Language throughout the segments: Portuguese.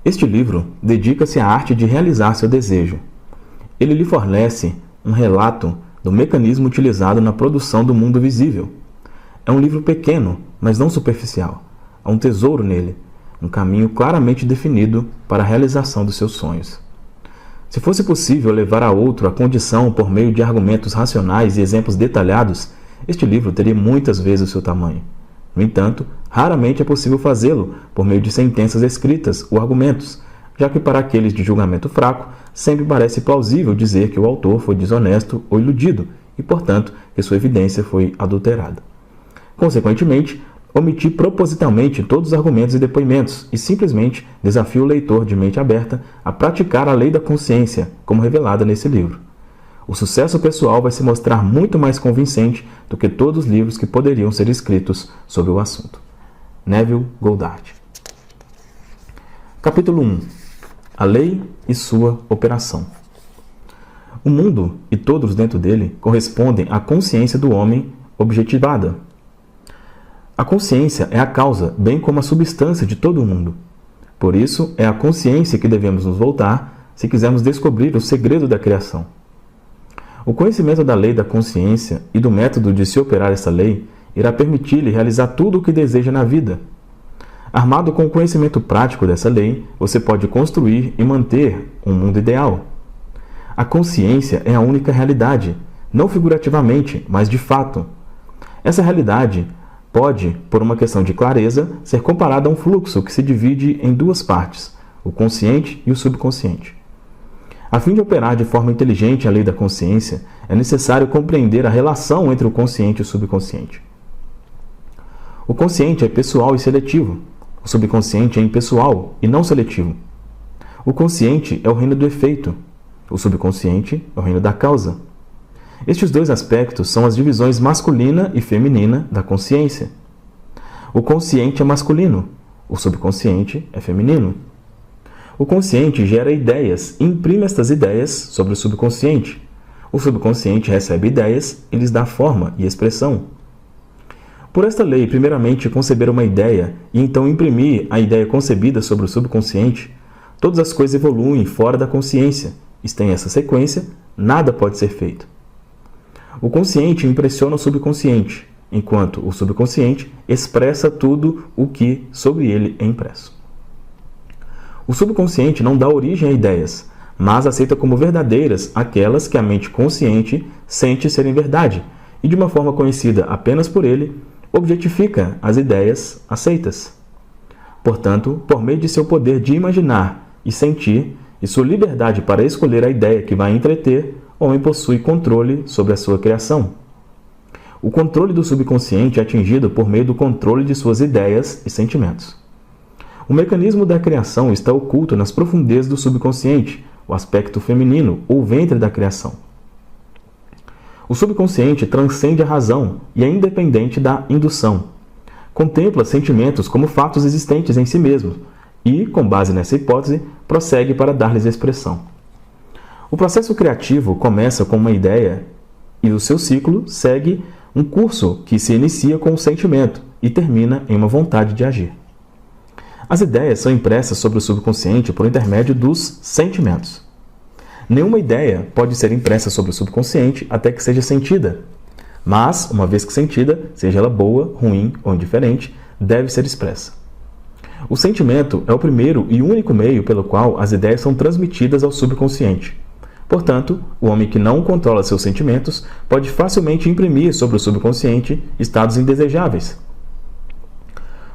Este livro dedica-se à arte de realizar seu desejo. Ele lhe fornece um relato do mecanismo utilizado na produção do mundo visível. É um livro pequeno, mas não superficial. Há um tesouro nele, um caminho claramente definido para a realização dos seus sonhos. Se fosse possível levar a outro a condição por meio de argumentos racionais e exemplos detalhados, este livro teria muitas vezes o seu tamanho. No entanto, raramente é possível fazê-lo por meio de sentenças escritas ou argumentos, já que para aqueles de julgamento fraco, sempre parece plausível dizer que o autor foi desonesto ou iludido e, portanto, que sua evidência foi adulterada. Consequentemente, omiti propositalmente todos os argumentos e depoimentos e simplesmente desafio o leitor de mente aberta a praticar a lei da consciência, como revelada nesse livro. O sucesso pessoal vai se mostrar muito mais convincente do que todos os livros que poderiam ser escritos sobre o assunto. Neville Goddard. Capítulo 1. A lei e sua operação. O mundo e todos dentro dele correspondem à consciência do homem objetivada. A consciência é a causa, bem como a substância de todo o mundo. Por isso, é à consciência que devemos nos voltar se quisermos descobrir o segredo da criação. O conhecimento da lei da consciência e do método de se operar essa lei irá permitir-lhe realizar tudo o que deseja na vida. Armado com o conhecimento prático dessa lei, você pode construir e manter um mundo ideal. A consciência é a única realidade, não figurativamente, mas de fato. Essa realidade pode, por uma questão de clareza, ser comparada a um fluxo que se divide em duas partes, o consciente e o subconsciente. A fim de operar de forma inteligente a lei da consciência, é necessário compreender a relação entre o consciente e o subconsciente. O consciente é pessoal e seletivo. O subconsciente é impessoal e não seletivo. O consciente é o reino do efeito. O subconsciente é o reino da causa. Estes dois aspectos são as divisões masculina e feminina da consciência. O consciente é masculino. O subconsciente é feminino. O consciente gera ideias e imprime estas ideias sobre o subconsciente. O subconsciente recebe ideias e lhes dá forma e expressão. Por esta lei, primeiramente conceber uma ideia e então imprimir a ideia concebida sobre o subconsciente, todas as coisas evoluem fora da consciência, e sem essa sequência, nada pode ser feito. O consciente impressiona o subconsciente, enquanto o subconsciente expressa tudo o que sobre ele é impresso. O subconsciente não dá origem a ideias, mas aceita como verdadeiras aquelas que a mente consciente sente serem verdade, e de uma forma conhecida apenas por ele, objetifica as ideias aceitas. Portanto, por meio de seu poder de imaginar e sentir, e sua liberdade para escolher a ideia que vai entreter, o homem possui controle sobre a sua criação. O controle do subconsciente é atingido por meio do controle de suas ideias e sentimentos. O mecanismo da criação está oculto nas profundezas do subconsciente, o aspecto feminino ou ventre da criação. O subconsciente transcende a razão e é independente da indução. Contempla sentimentos como fatos existentes em si mesmo e, com base nessa hipótese, prossegue para dar-lhes expressão. O processo criativo começa com uma ideia e o seu ciclo segue um curso que se inicia com um sentimento e termina em uma vontade de agir. As ideias são impressas sobre o subconsciente por intermédio dos sentimentos. Nenhuma ideia pode ser impressa sobre o subconsciente até que seja sentida. Mas, uma vez que sentida, seja ela boa, ruim ou indiferente, deve ser expressa. O sentimento é o primeiro e único meio pelo qual as ideias são transmitidas ao subconsciente. Portanto, o homem que não controla seus sentimentos pode facilmente imprimir sobre o subconsciente estados indesejáveis.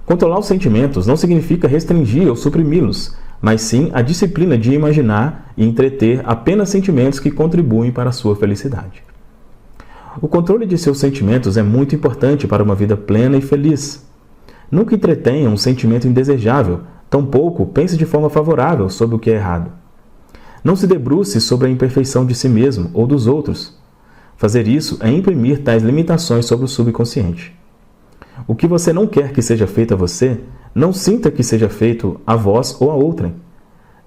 Controlar os sentimentos não significa restringir ou suprimi-los, mas sim a disciplina de imaginar e entreter apenas sentimentos que contribuem para a sua felicidade. O controle de seus sentimentos é muito importante para uma vida plena e feliz. Nunca entretenha um sentimento indesejável, tampouco pense de forma favorável sobre o que é errado. Não se debruce sobre a imperfeição de si mesmo ou dos outros. Fazer isso é imprimir tais limitações sobre o subconsciente. O que você não quer que seja feito a você, não sinta que seja feito a vós ou a outrem.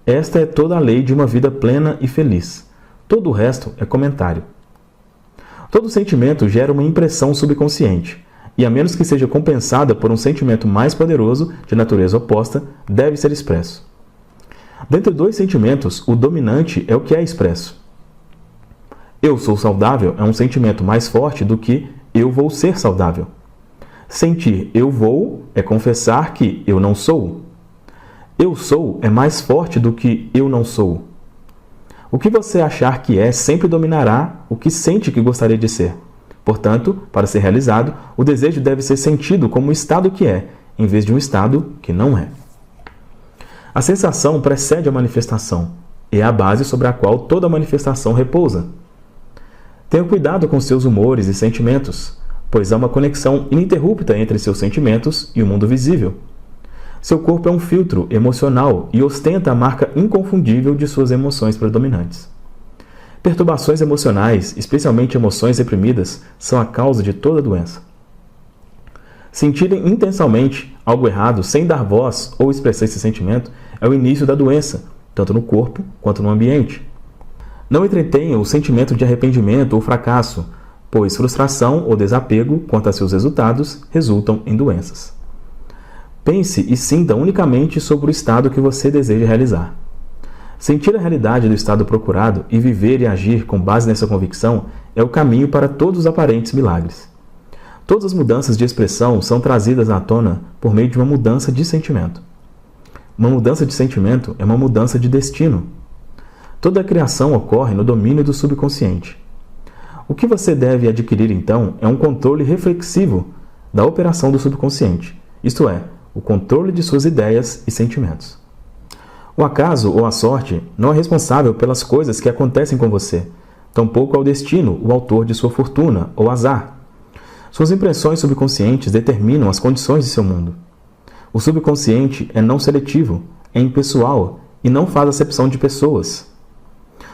Esta é toda a lei de uma vida plena e feliz. Todo o resto é comentário. Todo sentimento gera uma impressão subconsciente, e a menos que seja compensada por um sentimento mais poderoso, de natureza oposta, deve ser expresso. Dentre dois sentimentos, o dominante é o que é expresso. Eu sou saudável é um sentimento mais forte do que eu vou ser saudável. Sentir eu vou é confessar que eu não sou. Eu sou é mais forte do que eu não sou. O que você achar que é sempre dominará o que sente que gostaria de ser. Portanto, para ser realizado, o desejo deve ser sentido como o estado que é, em vez de um estado que não é. A sensação precede a manifestação, e é a base sobre a qual toda manifestação repousa. Tenha cuidado com seus humores e sentimentos, pois há uma conexão ininterrupta entre seus sentimentos e o mundo visível. Seu corpo é um filtro emocional e ostenta a marca inconfundível de suas emoções predominantes. Perturbações emocionais, especialmente emoções reprimidas, são a causa de toda doença. Sentirem intensamente algo errado sem dar voz ou expressar esse sentimento é o início da doença, tanto no corpo quanto no ambiente. Não entretenha o sentimento de arrependimento ou fracasso, pois frustração ou desapego quanto a seus resultados resultam em doenças. Pense e sinta unicamente sobre o estado que você deseja realizar. Sentir a realidade do estado procurado e viver e agir com base nessa convicção é o caminho para todos os aparentes milagres. Todas as mudanças de expressão são trazidas à tona por meio de uma mudança de sentimento. Uma mudança de sentimento é uma mudança de destino. Toda a criação ocorre no domínio do subconsciente. O que você deve adquirir, então, é um controle reflexivo da operação do subconsciente, isto é, o controle de suas ideias e sentimentos. O acaso ou a sorte não é responsável pelas coisas que acontecem com você, tampouco é o destino o autor de sua fortuna ou azar. Suas impressões subconscientes determinam as condições de seu mundo. O subconsciente é não seletivo, é impessoal e não faz acepção de pessoas.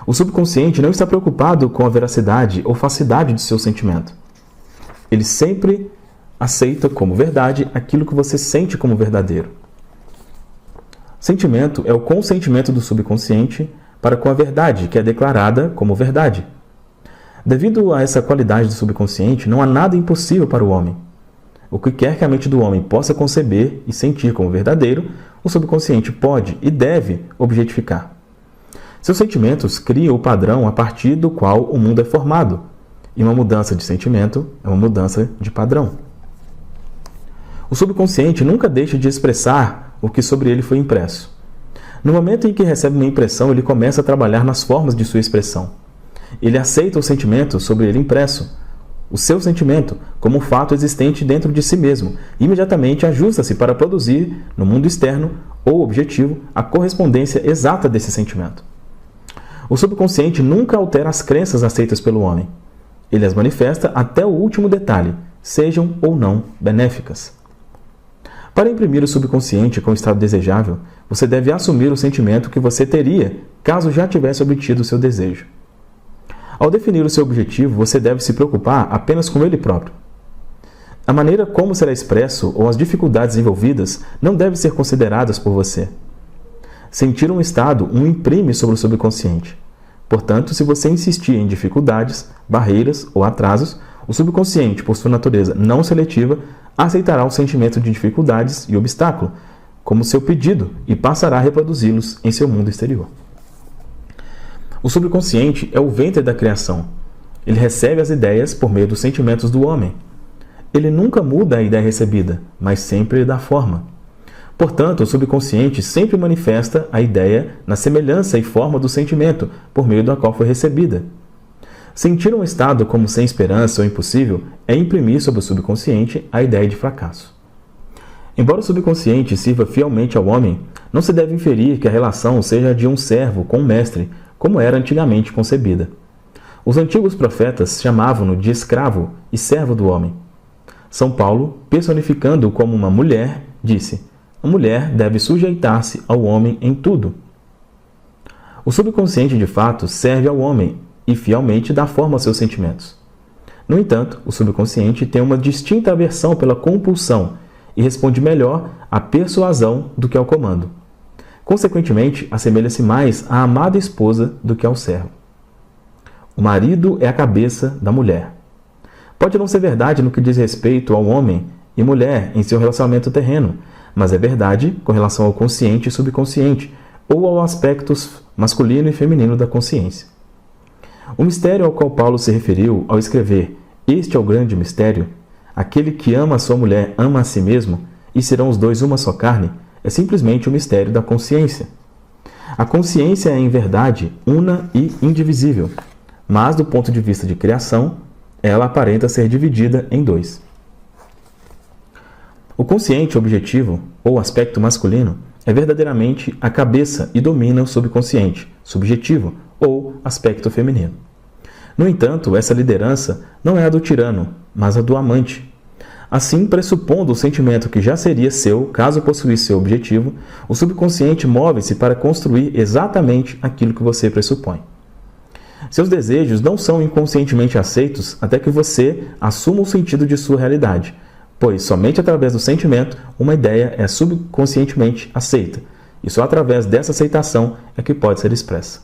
O subconsciente não está preocupado com a veracidade ou falsidade de seu sentimento. Ele sempre aceita como verdade aquilo que você sente como verdadeiro. Sentimento é o consentimento do subconsciente para com a verdade, que é declarada como verdade. Devido a essa qualidade do subconsciente, não há nada impossível para o homem. O que quer que a mente do homem possa conceber e sentir como verdadeiro, o subconsciente pode e deve objetificar. Seus sentimentos criam o padrão a partir do qual o mundo é formado, e uma mudança de sentimento é uma mudança de padrão. O subconsciente nunca deixa de expressar o que sobre ele foi impresso. No momento em que recebe uma impressão, ele começa a trabalhar nas formas de sua expressão. Ele aceita o sentimento sobre ele impresso, o seu sentimento, como um fato existente dentro de si mesmo, e imediatamente ajusta-se para produzir, no mundo externo ou objetivo, a correspondência exata desse sentimento. O subconsciente nunca altera as crenças aceitas pelo homem. Ele as manifesta até o último detalhe, sejam ou não benéficas. Para imprimir o subconsciente com o estado desejável, você deve assumir o sentimento que você teria caso já tivesse obtido o seu desejo. Ao definir o seu objetivo, você deve se preocupar apenas com ele próprio. A maneira como será expresso ou as dificuldades envolvidas não devem ser consideradas por você. Sentir um estado o imprime sobre o subconsciente. Portanto, se você insistir em dificuldades, barreiras ou atrasos, o subconsciente, por sua natureza não seletiva, aceitará o sentimento de dificuldades e obstáculo como seu pedido e passará a reproduzi-los em seu mundo exterior. O subconsciente é o ventre da criação. Ele recebe as ideias por meio dos sentimentos do homem. Ele nunca muda a ideia recebida, mas sempre lhe dá forma. Portanto, o subconsciente sempre manifesta a ideia na semelhança e forma do sentimento por meio da qual foi recebida. Sentir um estado como sem esperança ou impossível é imprimir sobre o subconsciente a ideia de fracasso. Embora o subconsciente sirva fielmente ao homem, não se deve inferir que a relação seja a de um servo com um mestre, como era antigamente concebida. Os antigos profetas chamavam-no de escravo e servo do homem. São Paulo, personificando-o como uma mulher, disse: a mulher deve sujeitar-se ao homem em tudo. O subconsciente, de fato, serve ao homem e fielmente dá forma aos seus sentimentos. No entanto, o subconsciente tem uma distinta aversão pela compulsão e responde melhor à persuasão do que ao comando. Consequentemente, assemelha-se mais à amada esposa do que ao servo. O marido é a cabeça da mulher. Pode não ser verdade no que diz respeito ao homem e mulher em seu relacionamento terreno, mas é verdade com relação ao consciente e subconsciente, ou ao aspecto masculino e feminino da consciência. O mistério ao qual Paulo se referiu ao escrever "Este é o grande mistério", aquele que ama a sua mulher ama a si mesmo, e serão os dois uma só carne, é simplesmente o mistério da consciência. A consciência é, em verdade, una e indivisível, mas, do ponto de vista de criação, ela aparenta ser dividida em dois. O consciente objetivo, ou aspecto masculino, é verdadeiramente a cabeça e domina o subconsciente, subjetivo, ou aspecto feminino. No entanto, essa liderança não é a do tirano, mas a do amante. Assim, pressupondo o sentimento que já seria seu caso possuísse seu objetivo, o subconsciente move-se para construir exatamente aquilo que você pressupõe. Seus desejos não são inconscientemente aceitos até que você assuma o sentido de sua realidade, pois somente através do sentimento uma ideia é subconscientemente aceita, e só através dessa aceitação é que pode ser expressa.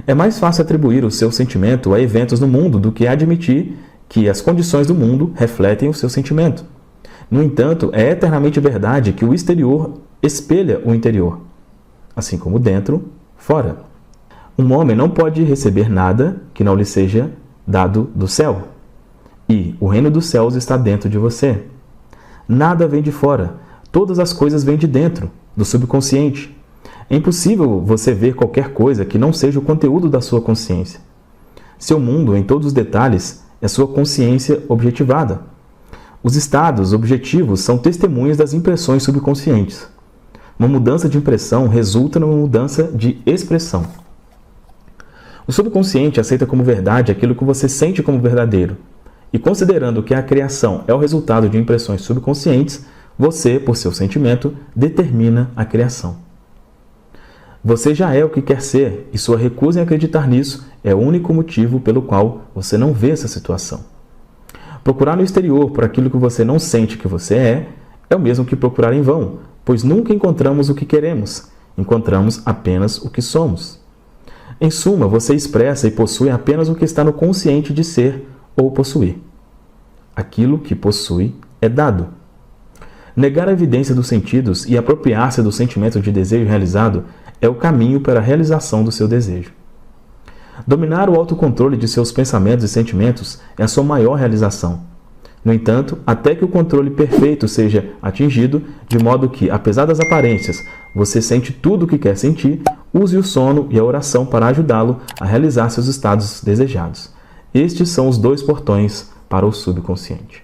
É mais fácil atribuir o seu sentimento a eventos no mundo do que admitir que as condições do mundo refletem o seu sentimento. No entanto, é eternamente verdade que o exterior espelha o interior, assim como dentro, fora. Um homem não pode receber nada que não lhe seja dado do céu. E o reino dos céus está dentro de você. Nada vem de fora. Todas as coisas vêm de dentro, do subconsciente. É impossível você ver qualquer coisa que não seja o conteúdo da sua consciência. Seu mundo, em todos os detalhes, é sua consciência objetivada. Os estados objetivos são testemunhas das impressões subconscientes. Uma mudança de impressão resulta numa mudança de expressão. O subconsciente aceita como verdade aquilo que você sente como verdadeiro. E considerando que a criação é o resultado de impressões subconscientes, você, por seu sentimento, determina a criação. Você já é o que quer ser, e sua recusa em acreditar nisso é o único motivo pelo qual você não vê essa situação. Procurar no exterior por aquilo que você não sente que você é o mesmo que procurar em vão, pois nunca encontramos o que queremos, encontramos apenas o que somos. Em suma, você expressa e possui apenas o que está no consciente de ser ou possuir. Aquilo que possui é dado. Negar a evidência dos sentidos e apropriar-se do sentimento de desejo realizado é o caminho para a realização do seu desejo. Dominar o autocontrole de seus pensamentos e sentimentos é a sua maior realização. No entanto, até que o controle perfeito seja atingido, de modo que, apesar das aparências, você sente tudo o que quer sentir, use o sono e a oração para ajudá-lo a realizar seus estados desejados. Estes são os dois portões para o subconsciente.